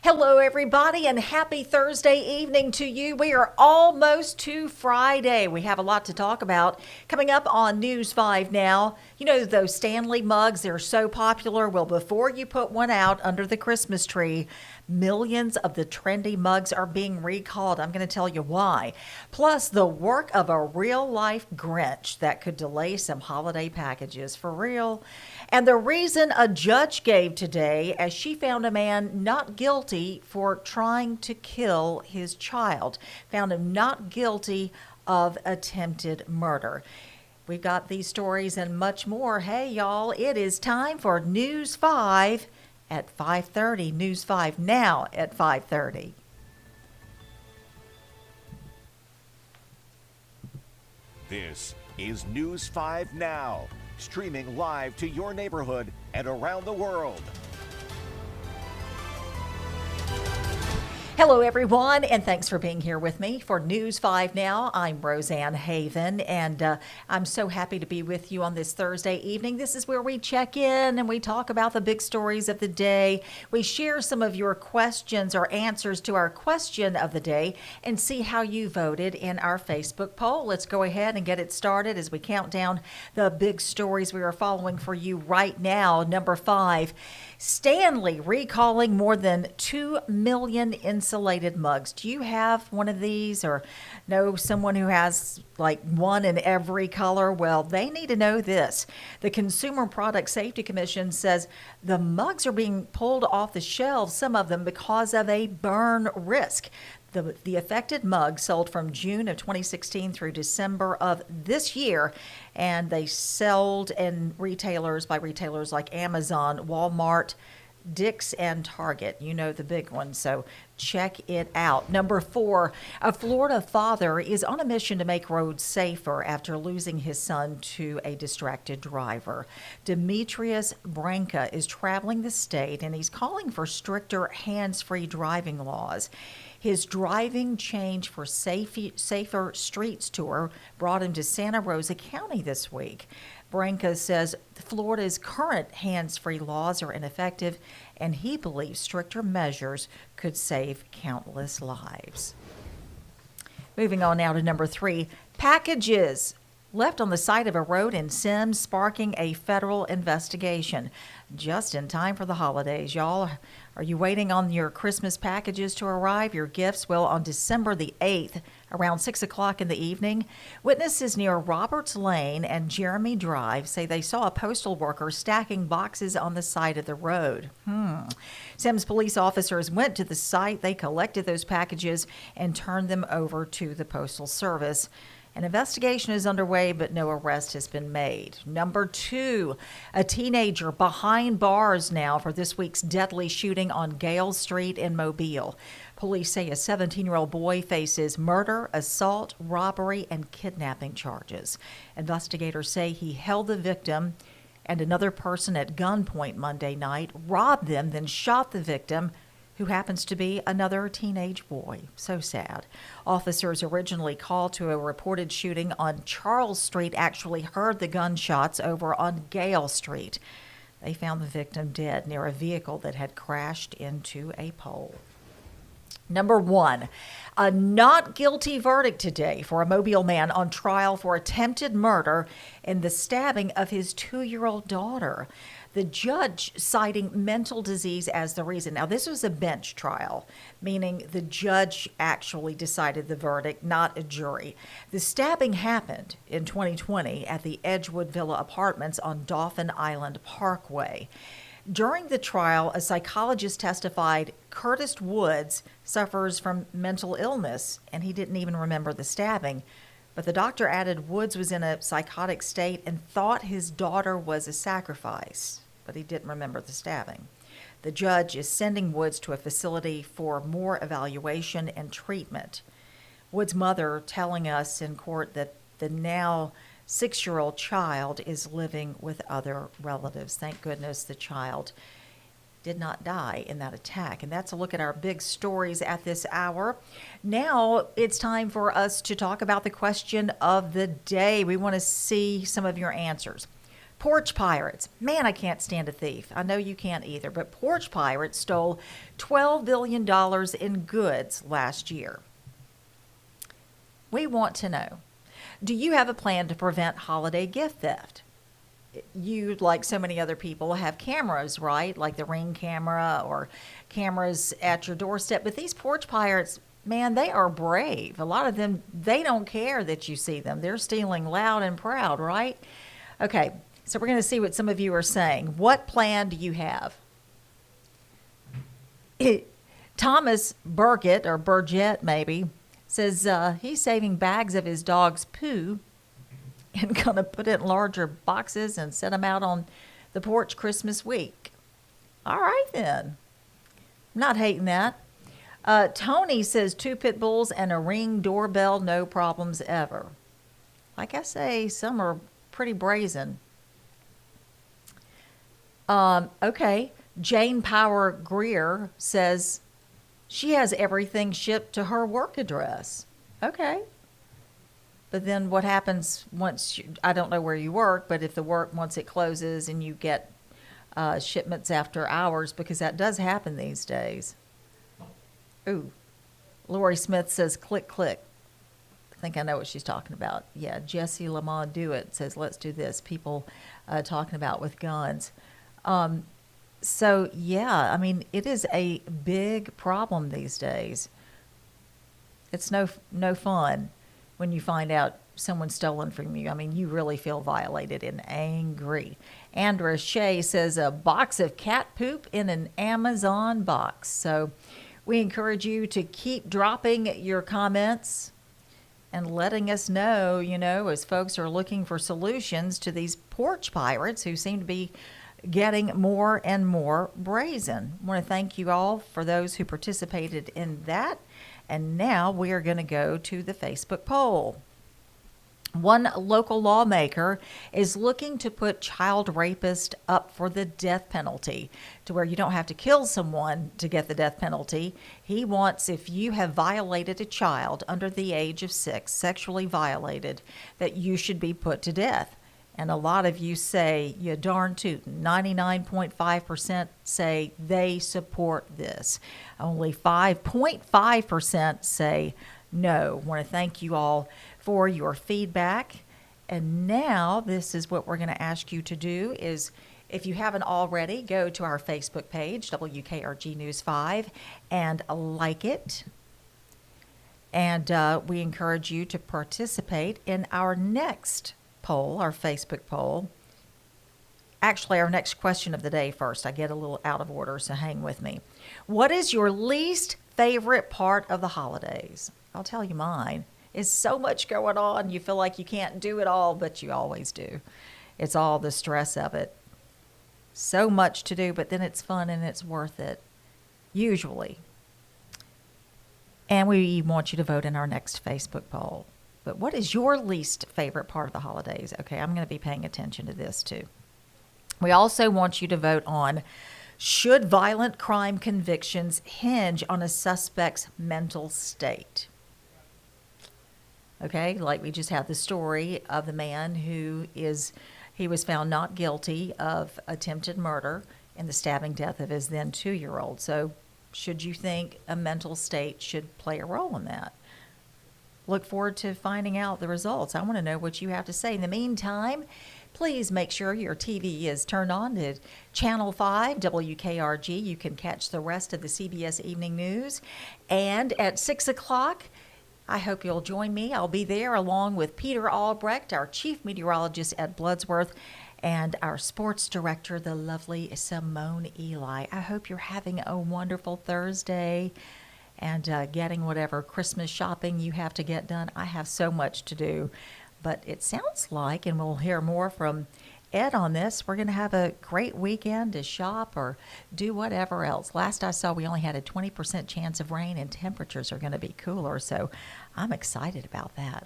Hello, everybody, and happy Thursday evening to you. We are almost to Friday. We have a lot to talk about coming up on News 5 now. You know, those Stanley mugs, they're so popular. Well, before you put one out under the Christmas tree, millions of the trendy mugs are being recalled. I'm going to tell you why. Plus, the work of a real life Grinch that could delay some holiday packages for real. And the reason a judge gave today as she found a man not guilty for trying to kill his child, found him not guilty of attempted murder. We've got these stories and much more. Hey, y'all, it is time for News 5 at 5:30. News 5 now at 5:30. This is News 5 Now, streaming live to your neighborhood and around the world. Hello, everyone, and thanks for being here with me for News 5 Now. I'm Roseanne Haven, and I'm so happy to be with you on this Thursday evening. This is where we check in and we talk about the big stories of the day. We share some of your questions or answers to our question of the day and see how you voted in our Facebook poll. Let's go ahead and get it started as we count down the big stories we are following for you right now. Number 5. Stanley recalling more than 2 million insulated mugs. Do you have one of these or know someone who has like one in every color? Well, they need to know this. The Consumer Product Safety Commission says the mugs are being pulled off the shelves, some of them because of a burn risk. The affected mugs sold from June of 2016 through December of this year, and they sold in retailers like Amazon, Walmart, Dick's, and Target. You know, the big ones, so check it out. Number 4, a Florida father is on a mission to make roads safer after losing his son to a distracted driver. Demetrius Branca is traveling the state, and he's calling for stricter hands-free driving laws. His Driving Change for Safer Streets tour brought him to Santa Rosa County this week. Branca says Florida's current hands-free laws are ineffective, and he believes stricter measures could save countless lives. Moving on now to number 3, packages left on the side of a road in Semmes sparking a federal investigation. Just in time for the holidays, y'all. Are you waiting on your Christmas packages to arrive, your gifts? Well, on December the 8th, around 6 o'clock in the evening, witnesses near Roberts Lane and Jeremy Drive say they saw a postal worker stacking boxes on the side of the road. Semmes police officers went to the site. They collected those packages and turned them over to the Postal Service. An investigation is underway, but no arrest has been made. Number 2, a teenager behind bars now for this week's deadly shooting on Gale Street in Mobile. Police say a 17-year-old boy faces murder, assault, robbery, and kidnapping charges. Investigators say he held the victim and another person at gunpoint Monday night, robbed them, then shot the victim, who happens to be another teenage boy. So sad. Officers originally called to a reported shooting on Charles Street actually heard the gunshots over on Gale Street. They found the victim dead near a vehicle that had crashed into a pole. Number 1, a not guilty verdict today for a Mobile man on trial for attempted murder in the stabbing of his 2-year-old daughter. The judge citing mental disease as the reason. Now, this was a bench trial, meaning the judge actually decided the verdict, not a jury. The stabbing happened in 2020 at the Edgewood Villa Apartments on Dauphin Island Parkway. During the trial, a psychologist testified Curtis Woods suffers from mental illness, and he didn't even remember the stabbing. But the doctor added Woods was in a psychotic state and thought his daughter was a sacrifice, but he didn't remember the stabbing. The judge is sending Woods to a facility for more evaluation and treatment. Woods' mother telling us in court that the now 6-year-old child is living with other relatives. Thank goodness the child did not die in that attack. And that's a look at our big stories at this hour. Now it's time for us to talk about the question of the day. We want to see some of your answers. Porch pirates. Man, I can't stand a thief. I know you can't either, but porch pirates stole $12 billion in goods last year. We want to know, do you have a plan to prevent holiday gift theft? You, like so many other people, have cameras, right? Like the Ring camera or cameras at your doorstep. But these porch pirates, man, they are brave. A lot of them, they don't care that you see them. They're stealing loud and proud, right? Okay, so we're going to see what some of you are saying. What plan do you have? Thomas Burgett, or Burgett maybe, says he's saving bags of his dog's poo and going to put it in larger boxes and set them out on the porch Christmas week. All right, then. I'm not hating that. Tony says 2 pit bulls and a Ring doorbell, no problems ever. Like I say, some are pretty brazen. Okay. Jane Power Greer says she has everything shipped to her work address. Okay. But then what happens once, I don't know where you work, but if the work, once it closes and you get shipments after hours, because that does happen these days. Ooh, Lori Smith says, click, click. I think I know what she's talking about. Yeah, Jesse Lamont Do It says, let's do this. People talking about with guns. So, yeah, I mean, it is a big problem these days. It's no fun when you find out someone's stolen from you. I mean, you really feel violated and angry. Andra Shea says a box of cat poop in an Amazon box. So we encourage you to keep dropping your comments and letting us know, as folks are looking for solutions to these porch pirates who seem to be getting more and more brazen. I want to thank you all for those who participated in that. And now we are going to go to the Facebook poll. One local lawmaker is looking to put child rapists up for the death penalty, to where you don't have to kill someone to get the death penalty. He wants, if you have violated a child under the age of 6, sexually violated, that you should be put to death. And a lot of you say, you darn tootin'. 99.5% say they support this. Only 5.5% say no. I want to thank you all for your feedback. And now this is what we're going to ask you to do is, if you haven't already, go to our Facebook page, WKRG News 5, and like it. And we encourage you to participate in our next poll, our Facebook poll. Actually, our next question of the day first. I get a little out of order, so hang with me. What is your least favorite part of the holidays? I'll tell you mine. It's so much going on. You feel like you can't do it all, but you always do. It's all the stress of it. So much to do, but then it's fun and it's worth it, usually. And we want you to vote in our next Facebook poll. But what is your least favorite part of the holidays? Okay, I'm going to be paying attention to this too. We also want you to vote on, should violent crime convictions hinge on a suspect's mental state? Okay, like we just had the story of the man he was found not guilty of attempted murder and the stabbing death of his then 2-year-old. So should you think a mental state should play a role in that? Look forward to finding out the results. I want to know what you have to say. In the meantime, please make sure your TV is turned on to Channel 5, WKRG. You can catch the rest of the CBS Evening News. And at 6 o'clock, I hope you'll join me. I'll be there along with Peter Albrecht, our chief meteorologist at Bloodsworth, and our sports director, the lovely Simone Eli. I hope you're having a wonderful Thursday and getting whatever Christmas shopping you have to get done. I have so much to do. But it sounds like, and we'll hear more from Ed on this, we're going to have a great weekend to shop or do whatever else. Last I saw, we only had a 20% chance of rain, and temperatures are going to be cooler, so I'm excited about that.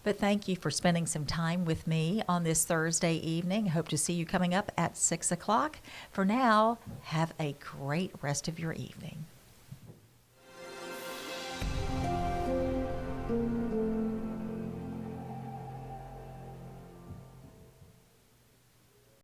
But thank you for spending some time with me on this Thursday evening. Hope to see you coming up at 6 o'clock. For now, have a great rest of your evening.